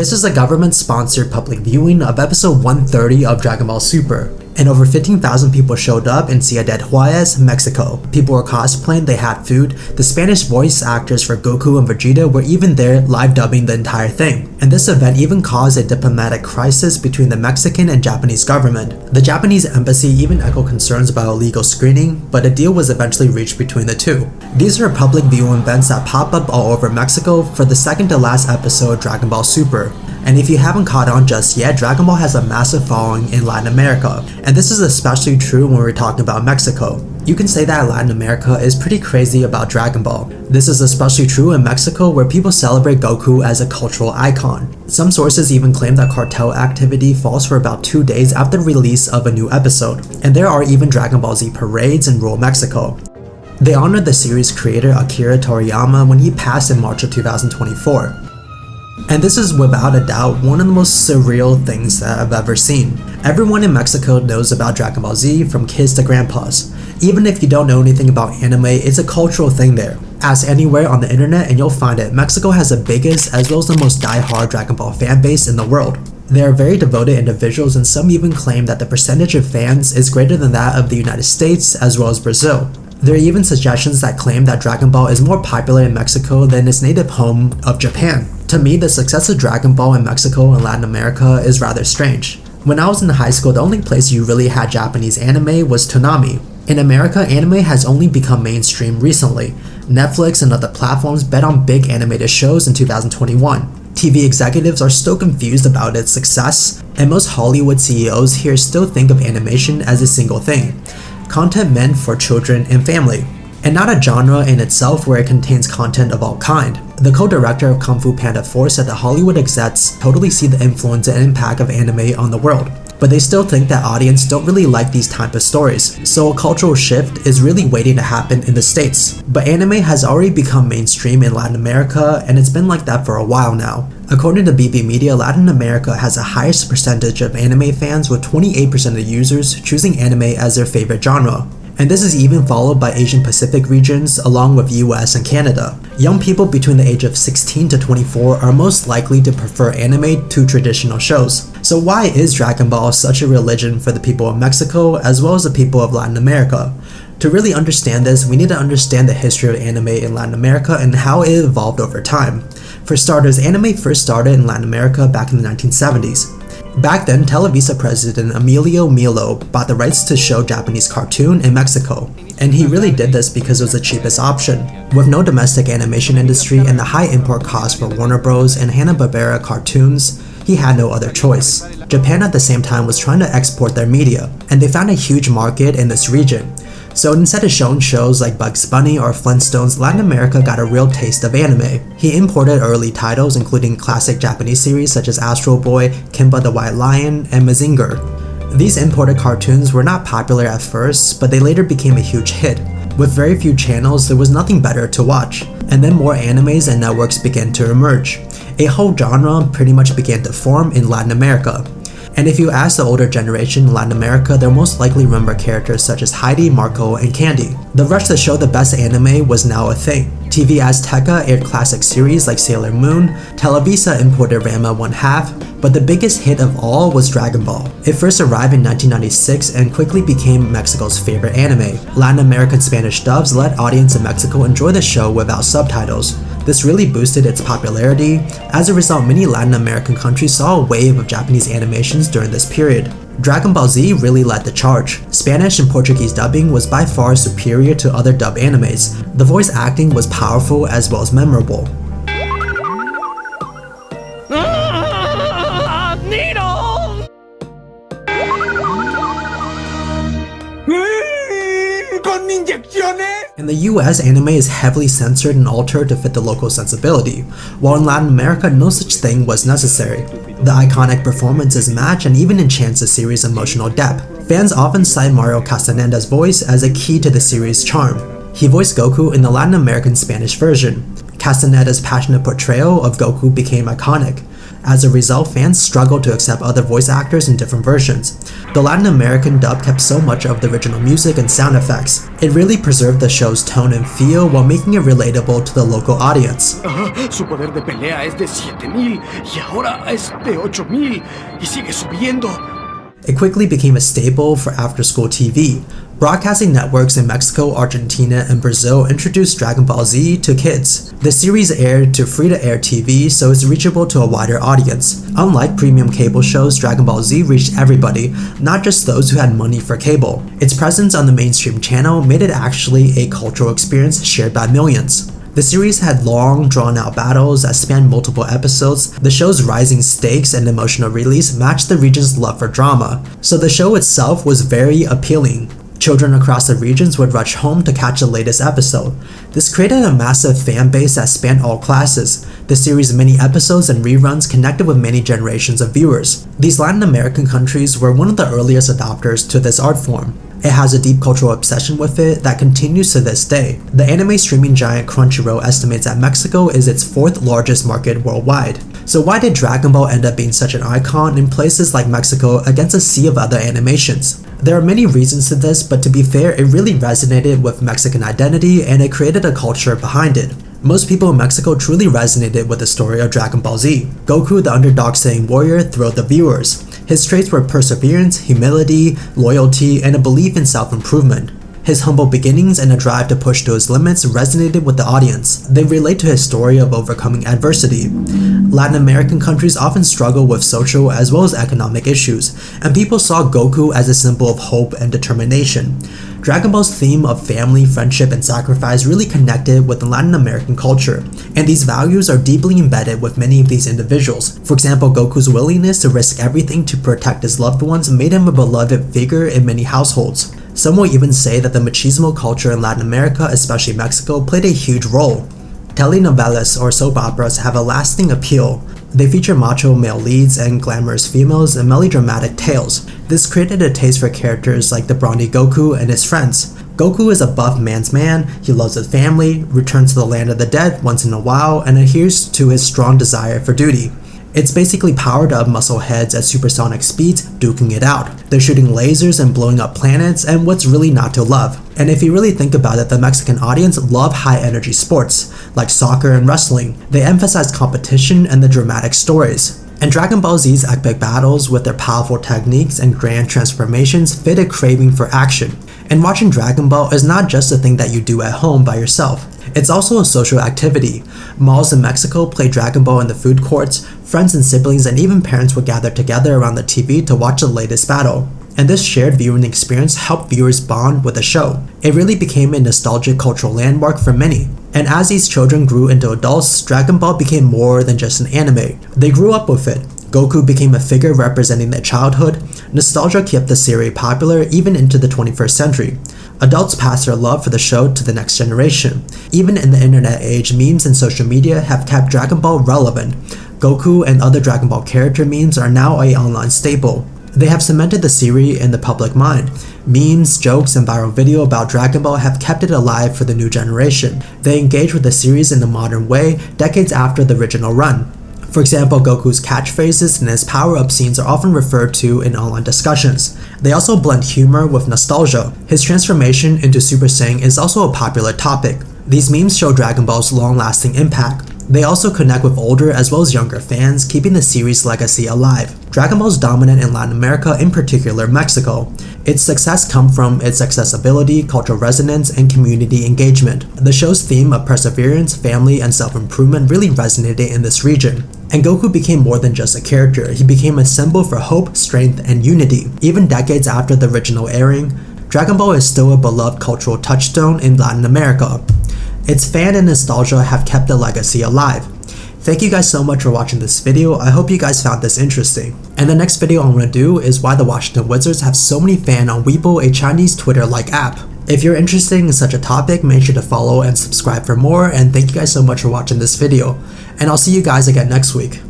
This is a government-sponsored public viewing of episode 130 of Dragon Ball Super, and over 15,000 people showed up in Ciudad Juarez, Mexico. People were cosplaying, they had food, the Spanish voice actors for Goku and Vegeta were even there live dubbing the entire thing. And this event even caused a diplomatic crisis between the Mexican and Japanese government. The Japanese embassy even echoed concerns about illegal screening, but a deal was eventually reached between the two. These are public viewing events that pop up all over Mexico for the second to last episode Dragon Ball Super. And if you haven't caught on just yet, Dragon Ball has a massive following in Latin America, and this is especially true when we're talking about Mexico. You can say that Latin America is pretty crazy about Dragon Ball. This is especially true in Mexico, where people celebrate Goku as a cultural icon. Some sources even claim that cartel activity falls for about 2 days after the release of a new episode, and there are even Dragon Ball Z parades in rural Mexico. They honored the series creator Akira Toriyama when he passed in March of 2024. And this is without a doubt one of the most surreal things that I've ever seen. Everyone in Mexico knows about Dragon Ball Z, from kids to grandpas. Even if you don't know anything about anime, it's a cultural thing there. Ask anywhere on the internet and you'll find it. Mexico has the biggest as well as the most die-hard Dragon Ball fan base in the world. They are very devoted individuals, and some even claim that the percentage of fans is greater than that of the United States as well as Brazil. There are even suggestions that claim that Dragon Ball is more popular in Mexico than its native home of Japan. To me, the success of Dragon Ball in Mexico and Latin America is rather strange. When I was in high school, the only place you really had Japanese anime was Toonami. In America, anime has only become mainstream recently. Netflix and other platforms bet on big animated shows in 2021. TV executives are still confused about its success, and most Hollywood CEOs here still think of animation as a single thing: content meant for children and family, and not a genre in itself where it contains content of all kind. The co-director of Kung Fu Panda 4 said that Hollywood execs totally see the influence and impact of anime on the world, but they still think that audience don't really like these type of stories, so a cultural shift is really waiting to happen in the States. But anime has already become mainstream in Latin America, and it's been like that for a while now. According to BB Media, Latin America has the highest percentage of anime fans, with 28% of users choosing anime as their favorite genre. And this is even followed by Asian Pacific regions along with US and Canada. Young people between the age of 16 to 24 are most likely to prefer anime to traditional shows. So why is Dragon Ball such a religion for the people of Mexico as well as the people of Latin America? To really understand this, we need to understand the history of anime in Latin America and how it evolved over time. For starters, anime first started in Latin America back in the 1970s. Back then, Televisa president Emilio Milo bought the rights to show Japanese cartoon in Mexico, and he really did this because it was the cheapest option. With no domestic animation industry and the high import costs for Warner Bros. And Hanna-Barbera cartoons, he had no other choice. Japan at the same time was trying to export their media, and they found a huge market in this region. So instead of showing shows like Bugs Bunny or Flintstones, Latin America got a real taste of anime. He imported early titles including classic Japanese series such as Astro Boy, Kimba the White Lion, and Mazinger. These imported cartoons were not popular at first, but they later became a huge hit. With very few channels, there was nothing better to watch, and then more animes and networks began to emerge. A whole genre pretty much began to form in Latin America. And if you ask the older generation in Latin America, they'll most likely remember characters such as Heidi, Marco, and Candy. The rush to show the best anime was now a thing. TV Azteca aired classic series like Sailor Moon, Televisa imported Ranma 1/2, but the biggest hit of all was Dragon Ball. It first arrived in 1996 and quickly became Mexico's favorite anime. Latin American Spanish dubs let audience in Mexico enjoy the show without subtitles. This really boosted its popularity. As a result, many Latin American countries saw a wave of Japanese animations during this period. Dragon Ball Z really led the charge. Spanish and Portuguese dubbing was by far superior to other dub animes. The voice acting was powerful as well as memorable. Needle! Con inyecciones! In the US, anime is heavily censored and altered to fit the local sensibility, while in Latin America, no such thing was necessary. The iconic performances match and even enhance the series' emotional depth. Fans often cite Mario Castaneda's voice as a key to the series' charm. He voiced Goku in the Latin American Spanish version. Castaneda's passionate portrayal of Goku became iconic. As a result, fans struggled to accept other voice actors in different versions. The Latin American dub kept so much of the original music and sound effects. It really preserved the show's tone and feel while making it relatable to the local audience. Su poder de pelea es de 7000 y ahora es de 8000 y sigue subiendo. It quickly became a staple for after-school TV. Broadcasting networks in Mexico, Argentina, and Brazil introduced Dragon Ball Z to kids. The series aired to free-to-air TV, so it's reachable to a wider audience. Unlike premium cable shows, Dragon Ball Z reached everybody, not just those who had money for cable. Its presence on the mainstream channel made it actually a cultural experience shared by millions. The series had long, drawn-out battles that spanned multiple episodes. The show's rising stakes and emotional release matched the region's love for drama, so the show itself was very appealing. Children across the regions would rush home to catch the latest episode. This created a massive fan base that spanned all classes. The series' many episodes and reruns connected with many generations of viewers. These Latin American countries were one of the earliest adopters to this art form. It has a deep cultural obsession with it that continues to this day. The anime streaming giant Crunchyroll estimates that Mexico is its 4th largest market worldwide. So why did Dragon Ball end up being such an icon in places like Mexico against a sea of other animations? There are many reasons to this, but to be fair, it really resonated with Mexican identity and it created a culture behind it. Most people in Mexico truly resonated with the story of Dragon Ball Z. Goku, the underdog Saiyan warrior, thrilled the viewers. His traits were perseverance, humility, loyalty, and a belief in self-improvement. His humble beginnings and a drive to push to his limits resonated with the audience. They relate to his story of overcoming adversity. Latin American countries often struggle with social as well as economic issues, and people saw Goku as a symbol of hope and determination. Dragon Ball's theme of family, friendship, and sacrifice really connected with the Latin American culture, and these values are deeply embedded with many of these individuals. For example, Goku's willingness to risk everything to protect his loved ones made him a beloved figure in many households. Some will even say that the machismo culture in Latin America, especially Mexico, played a huge role. Telenovelas or soap operas have a lasting appeal. They feature macho male leads and glamorous females and melodramatic tales. This created a taste for characters like the brawny Goku and his friends. Goku is a buff man's man, he loves his family, returns to the land of the dead once in a while, and adheres to his strong desire for duty. It's basically powered up muscle heads at supersonic speeds, duking it out. They're shooting lasers and blowing up planets, and what's really not to love? And if you really think about it, the Mexican audience love high-energy sports, like soccer and wrestling. They emphasize competition and the dramatic stories. And Dragon Ball Z's epic battles with their powerful techniques and grand transformations fit a craving for action. And watching Dragon Ball is not just a thing that you do at home by yourself. It's also a social activity. Malls in Mexico play Dragon Ball in the food courts. Friends and siblings and even parents would gather together around the TV to watch the latest battle. And this shared viewing experience helped viewers bond with the show. It really became a nostalgic cultural landmark for many. And as these children grew into adults, Dragon Ball became more than just an anime. They grew up with it. Goku became a figure representing their childhood. Nostalgia kept the series popular even into the 21st century. Adults passed their love for the show to the next generation. Even in the internet age, memes and social media have kept Dragon Ball relevant. Goku and other Dragon Ball character memes are now an online staple. They have cemented the series in the public mind. Memes, jokes, and viral video about Dragon Ball have kept it alive for the new generation. They engage with the series in a modern way, decades after the original run. For example, Goku's catchphrases and his power-up scenes are often referred to in online discussions. They also blend humor with nostalgia. His transformation into Super Saiyan is also a popular topic. These memes show Dragon Ball's long-lasting impact. They also connect with older as well as younger fans, keeping the series' legacy alive. Dragon Ball is dominant in Latin America, in particular Mexico. Its success comes from its accessibility, cultural resonance, and community engagement. The show's theme of perseverance, family, and self-improvement really resonated in this region. And Goku became more than just a character, he became a symbol for hope, strength, and unity. Even decades after the original airing, Dragon Ball is still a beloved cultural touchstone in Latin America. Its fan and nostalgia have kept the legacy alive. Thank you guys so much for watching this video. I hope you guys found this interesting. And the next video I'm going to do is why the Washington Wizards have so many fans on Weibo, a Chinese Twitter-like app. If you're interested in such a topic, make sure to follow and subscribe for more, and thank you guys so much for watching this video. And I'll see you guys again next week.